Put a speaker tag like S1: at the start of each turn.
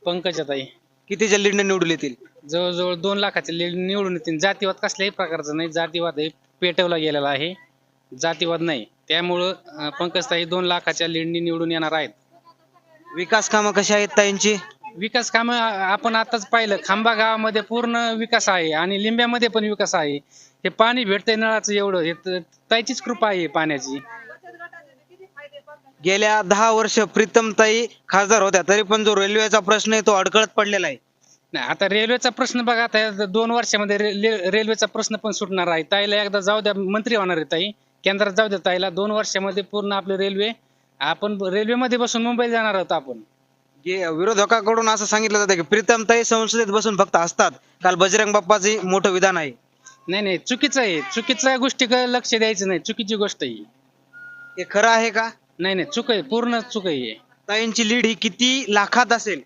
S1: पंकजाताई
S2: कितीच्या लीडने निवडून येतील?
S1: जवळजवळ 2 लाखाचे लीड निवडून येतील. जातीवाद कसल्याही प्रकारचा नाही, जातीवाद हे पेटवला गेलेला आहे, जातीवाद नाही. त्यामुळं पंकजताई 2 लाखाच्या लीडनी निवडून येणार आहेत.
S2: विकास कामं कशी आहेत ताईंची?
S1: विकास कामं आपण आताच पाहिलं, खांबा गावामध्ये पूर्ण विकास आहे आणि लिंब्यामध्ये पण विकास आहे. हे पाणी भेटतंय नळाचं एवढं, हे ताईचीच कृपा आहे पाण्याची.
S2: गेल्या 10 वर्ष प्रीतमताई खासदार होत्या तरी पण जो रेल्वेचा प्रश्न आहे तो अडकळत पडलेला आहे.
S1: नाही, आता रेल्वेचा प्रश्न बघा, आता 2 वर्षामध्ये रेल्वेचा प्रश्न पण सुटणार आहे. ताईला एकदा जाऊ द्या, मंत्री होणार आहे ताई, केंद्रात जाऊ द्या ताईला. 2 वर्षामध्ये पूर्ण आपली रेल्वे, आपण रेल्वेमध्ये बसून मुंबईला जाणार आहोत आपण.
S2: विरोधकाकडून असं सांगितलं जातं की प्रीतमताई संसदेत बसून फक्त असतात. काल बजरंग बाप्पाचं मोठं विधान आहे.
S1: नाही, चुकीचं आहे. चुकीच्या गोष्टीकडे लक्ष द्यायचं नाही, चुकीची गोष्ट आहे.
S2: हे खरं आहे का?
S1: नाही, चूक आहे, पूर्ण चूक आहे.
S2: ताईंची लीड ही किती लाखात असेल?